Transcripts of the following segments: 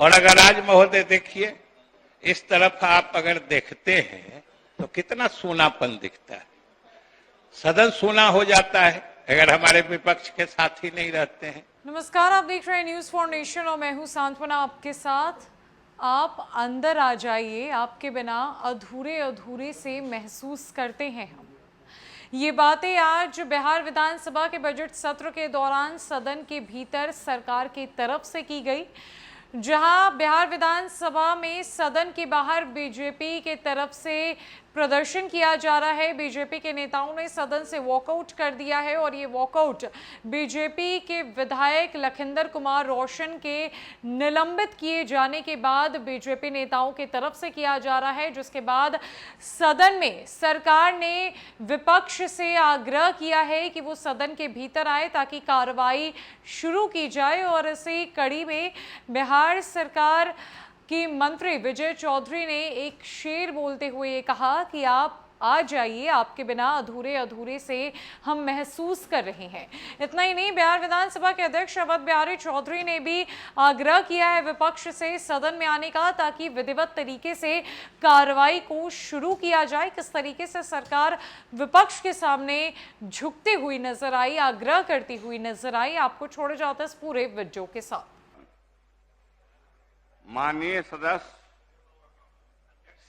और अगर आज महोदय देखिए, इस तरफ आप अगर देखते हैं तो कितना सूनापन दिखता है। सदन सूना हो जाता है अगर हमारे विपक्ष के साथी नहीं रहते हैं। नमस्कार, आप देख रहे हैं न्यूज फॉर नेशन और मैं हूं सांत्वना आपके साथ। आप अंदर आ जाइए, आपके बिना अधूरे अधूरे से महसूस करते हैं हम। ये बातें आज बिहार विधानसभा के बजट सत्र के दौरान सदन के भीतर सरकार की तरफ से की गई, जहां बिहार विधानसभा में सदन के बाहर बीजेपी के तरफ से प्रदर्शन किया जा रहा है। बीजेपी के नेताओं ने सदन से वॉकआउट कर दिया है और ये वॉकआउट बीजेपी के विधायक लखिंदर कुमार रोशन के निलंबित किए जाने के बाद बीजेपी नेताओं की तरफ से किया जा रहा है, जिसके बाद सदन में सरकार ने विपक्ष से आग्रह किया है कि वो सदन के भीतर आए ताकि कार्रवाई शुरू की जाए। और इसी कड़ी में बिहार सरकार की मंत्री विजय चौधरी ने एक शेर बोलते हुए ये कहा कि आप आ जाइए, आपके बिना अधूरे अधूरे से हम महसूस कर रहे हैं। इतना ही नहीं, बिहार विधानसभा के अध्यक्ष अवध बिहारी चौधरी ने भी आग्रह किया है विपक्ष से सदन में आने का, ताकि विधिवत तरीके से कार्रवाई को शुरू किया जाए। किस तरीके से सरकार विपक्ष के सामने झुकती हुई नजर आई, आग्रह करती हुई नजर आई, आपको छोड़े जाते इस पूरे वीडियो के साथ। माननीय सदस्य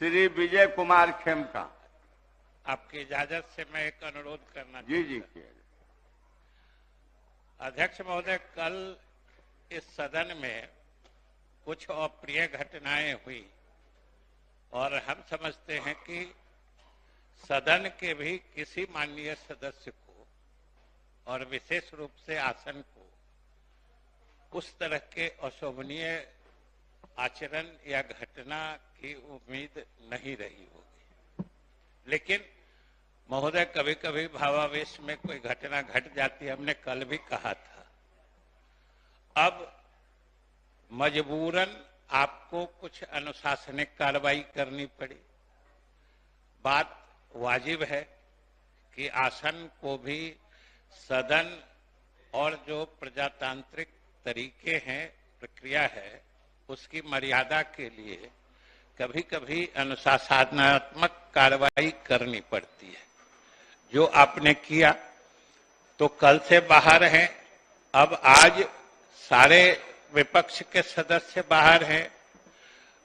श्री विजय कुमार खेमका, आपकी इजाजत से मैं एक अनुरोध करना जी अध्यक्ष महोदय, कल इस सदन में कुछ अप्रिय घटनाएं हुई और हम समझते हैं कि सदन के भी किसी माननीय सदस्य को और विशेष रूप से आसन को उस तरह के अशोभनीय आचरण या घटना की उम्मीद नहीं रही होगी। लेकिन महोदय, कभी कभी भावावेश में कोई घटना घट जाती है, हमने कल भी कहा था। अब मजबूरन आपको कुछ अनुशासनिक कार्रवाई करनी पड़ी। बात वाजिब है कि आसन को भी सदन और जो प्रजातांत्रिक तरीके हैं, प्रक्रिया है, उसकी मर्यादा के लिए कभी कभी अनुशासनात्मक कार्रवाई करनी पड़ती है। जो आपने किया तो कल से बाहर हैं, अब आज सारे विपक्ष के सदस्य बाहर हैं।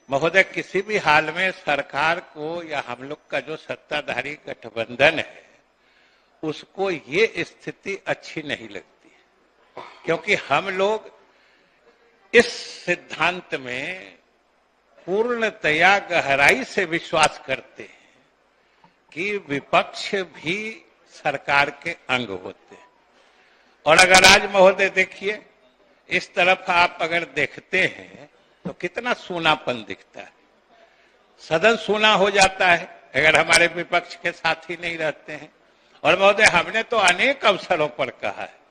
महोदय, किसी भी हाल में सरकार को या हम लोग का जो सत्ताधारी गठबंधन है उसको ये स्थिति अच्छी नहीं लगती है, क्योंकि हम लोग इस सिद्धांत में पूर्णतया गहराई से विश्वास करते हैं कि विपक्ष भी सरकार के अंग होते हैं। और अगर आज महोदय देखिए, इस तरफ आप अगर देखते हैं तो कितना सूनापन दिखता है। सदन सूना हो जाता है अगर हमारे विपक्ष के साथी नहीं रहते हैं। और महोदय, हमने तो अनेक अवसरों पर कहा है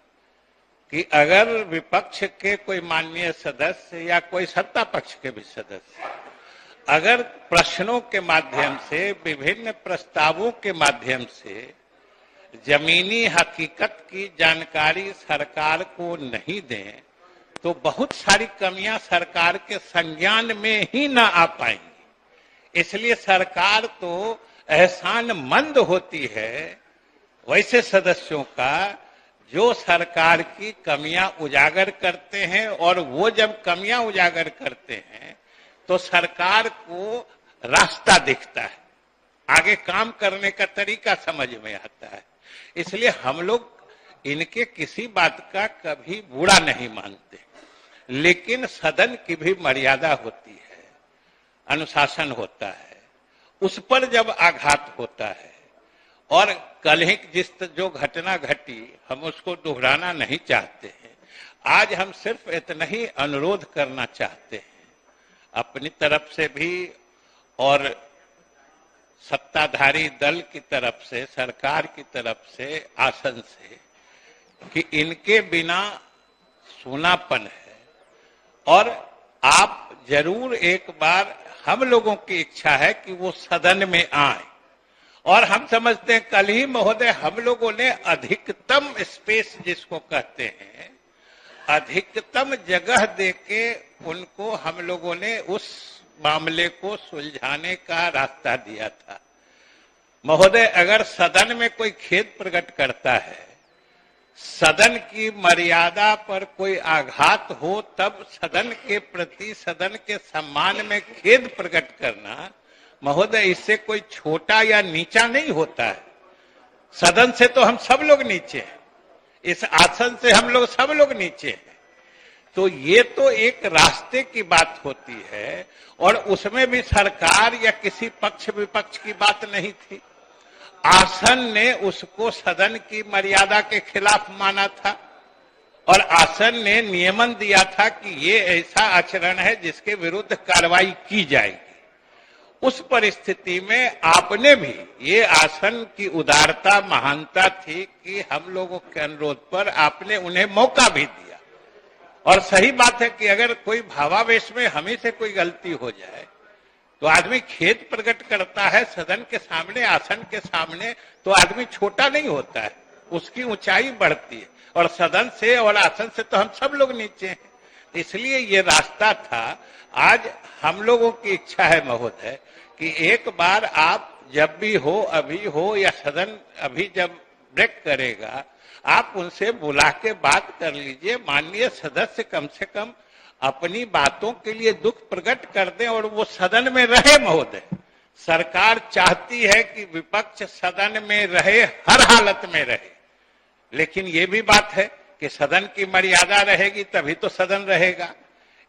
कि अगर विपक्ष के कोई माननीय सदस्य या कोई सत्ता पक्ष के भी सदस्य अगर प्रश्नों के माध्यम से, विभिन्न प्रस्तावों के माध्यम से जमीनी हकीकत की जानकारी सरकार को नहीं दें तो बहुत सारी कमियां सरकार के संज्ञान में ही ना आ पाएंगी। इसलिए सरकार तो एहसानमंद होती है वैसे सदस्यों का जो सरकार की कमियां उजागर करते हैं, और वो जब कमियां उजागर करते हैं तो सरकार को रास्ता दिखता है, आगे काम करने का तरीका समझ में आता है। इसलिए हम लोग इनके किसी बात का कभी बुरा नहीं मानते, लेकिन सदन की भी मर्यादा होती है, अनुशासन होता है, उस पर जब आघात होता है। और कल ही जो घटना घटी, हम उसको दोहराना नहीं चाहते हैं। आज हम सिर्फ इतना ही अनुरोध करना चाहते हैं अपनी तरफ से भी और सत्ताधारी दल की तरफ से, सरकार की तरफ से, आसन से, कि इनके बिना सूनापन है। और आप जरूर एक बार, हम लोगों की इच्छा है कि वो सदन में आए। और हम समझते हैं कल ही महोदय हम लोगों ने अधिकतम स्पेस जिसको कहते हैं अधिकतम जगह देके उनको हम लोगों ने उस मामले को सुलझाने का रास्ता दिया था। महोदय, अगर सदन में कोई खेद प्रकट करता है, सदन की मर्यादा पर कोई आघात हो, तब सदन के प्रति, सदन के सम्मान में खेद प्रकट करना, महोदय, इससे कोई छोटा या नीचा नहीं होता है। सदन से तो हम सब लोग नीचे हैं, इस आसन से हम लोग सब लोग नीचे हैं। तो ये तो एक रास्ते की बात होती है, और उसमें भी सरकार या किसी पक्ष विपक्ष की बात नहीं थी। आसन ने उसको सदन की मर्यादा के खिलाफ माना था, और आसन ने नियमन दिया था कि ये ऐसा आचरण है जिसके विरुद्ध कार्रवाई की जाएगी। उस परिस्थिति में आपने भी, ये आसन की उदारता, महानता थी कि हम लोगों के अनुरोध पर आपने उन्हें मौका भी दिया। और सही बात है कि अगर कोई भावावेश में हमें से कोई गलती हो जाए तो आदमी खेद प्रकट करता है सदन के सामने, आसन के सामने, तो आदमी छोटा नहीं होता है, उसकी ऊंचाई बढ़ती है। और सदन से और आसन से तो हम सब लोग नीचे हैं। इसलिए ये रास्ता था। आज हम लोगों की इच्छा है महोदय कि एक बार आप जब भी हो, अभी हो या सदन अभी जब ब्रेक करेगा, आप उनसे बुला के बात कर लीजिए। माननीय सदस्य कम से कम अपनी बातों के लिए दुख प्रकट कर दें और वो सदन में रहे। महोदय, सरकार चाहती है कि विपक्ष सदन में रहे, हर हालत में रहे, लेकिन ये भी बात है कि सदन की मर्यादा रहेगी तभी तो सदन रहेगा।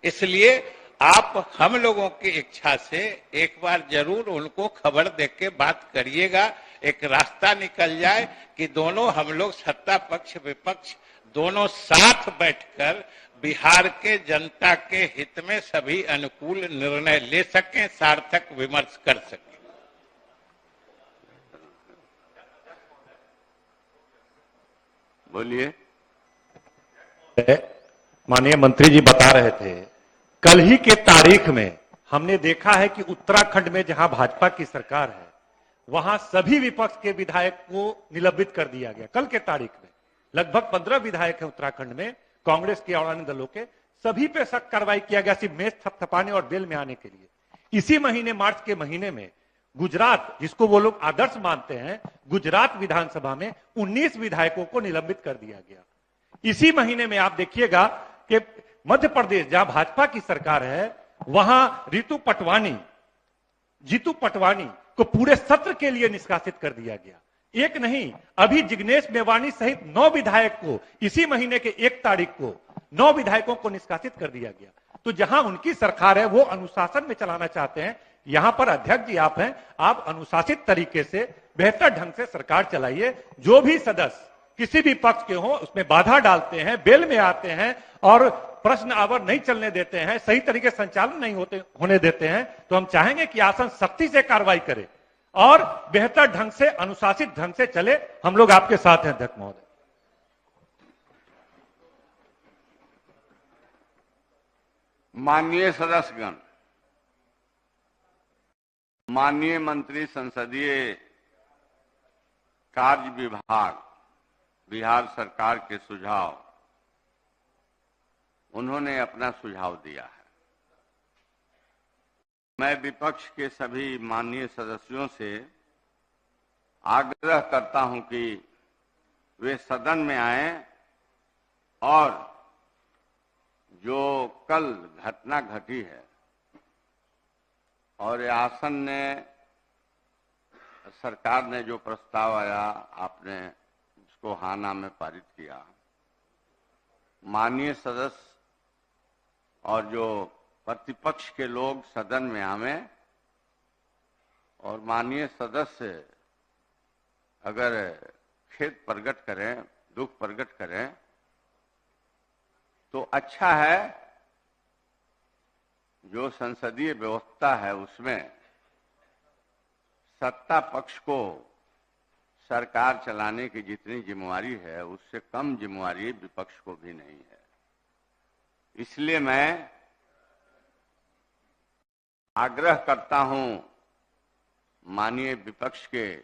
इसलिए आप हम लोगों की इच्छा से एक बार जरूर उनको खबर देके बात करिएगा, एक रास्ता निकल जाए कि दोनों हम लोग, सत्ता पक्ष विपक्ष दोनों साथ बैठकर बिहार के जनता के हित में सभी अनुकूल निर्णय ले सकें, सार्थक विमर्श कर सकें। बोलिए। माननीय मंत्री जी बता रहे थे, कल ही के तारीख में हमने देखा है कि उत्तराखंड में जहां भाजपा की सरकार है, वहां सभी विपक्ष के विधायक को निलंबित कर दिया गया। कल के तारीख में लगभग 15 विधायक हैं उत्तराखंड में, कांग्रेस के और अन्य दलों के, सभी पे सख्त कार्रवाई किया गया, सिर्फ मेज थपथपाने और बेल में आने के लिए। इसी महीने, मार्च के महीने में गुजरात, जिसको वो लोग आदर्श मानते हैं, गुजरात विधानसभा में 19 विधायकों को निलंबित कर दिया गया। इसी महीने में आप देखिएगा कि मध्य प्रदेश, जहां भाजपा की सरकार है, वहां जीतू पटवानी को पूरे सत्र के लिए निष्कासित कर दिया गया। एक नहीं, अभी जिग्नेश मेवानी सहित 9 विधायक को इसी महीने के 1 तारीख को 9 विधायकों को निष्कासित कर दिया गया। तो जहां उनकी सरकार है वो अनुशासन में चलाना चाहते हैं। यहां पर अध्यक्ष जी आप हैं, आप अनुशासित तरीके से बेहतर ढंग से सरकार चलाइए। जो भी सदस्य किसी भी पक्ष के हो उसमें बाधा डालते हैं, बेल में आते हैं और प्रश्न आवर नहीं चलने देते हैं, सही तरीके से संचालन नहीं होने देते हैं, तो हम चाहेंगे कि आसन सख्ती से कार्रवाई करे और बेहतर ढंग से, अनुशासित ढंग से चले। हम लोग आपके साथ हैं अध्यक्ष महोदय। माननीय सदस्यगण, माननीय मंत्री संसदीय कार्य विभाग, बिहार सरकार के सुझाव, उन्होंने अपना सुझाव दिया है। मैं विपक्ष के सभी माननीय सदस्यों से आग्रह करता हूं कि वे सदन में आएं और जो कल घटना घटी है और आसन ने, सरकार ने जो प्रस्ताव आया, आपने उसको हाना में पारित किया। माननीय सदस्य और जो प्रतिपक्ष के लोग सदन में आवें और माननीय सदस्य अगर खेद प्रकट करें, दुख प्रकट करें, तो अच्छा है। जो संसदीय व्यवस्था है उसमें सत्ता पक्ष को सरकार चलाने की जितनी जिम्मेवारी है उससे कम जिम्मेवारी विपक्ष को भी नहीं है। इसलिए मैं आग्रह करता हूं माननीय विपक्ष के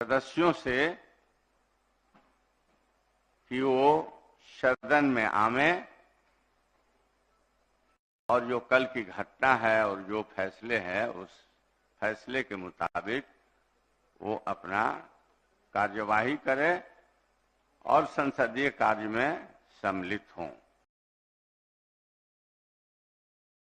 सदस्यों से कि वो सदन में आवे और जो कल की घटना है और जो फैसले हैं उस फैसले के मुताबिक वो अपना कार्यवाही करे और संसदीय कार्य में सम्मिलित हों।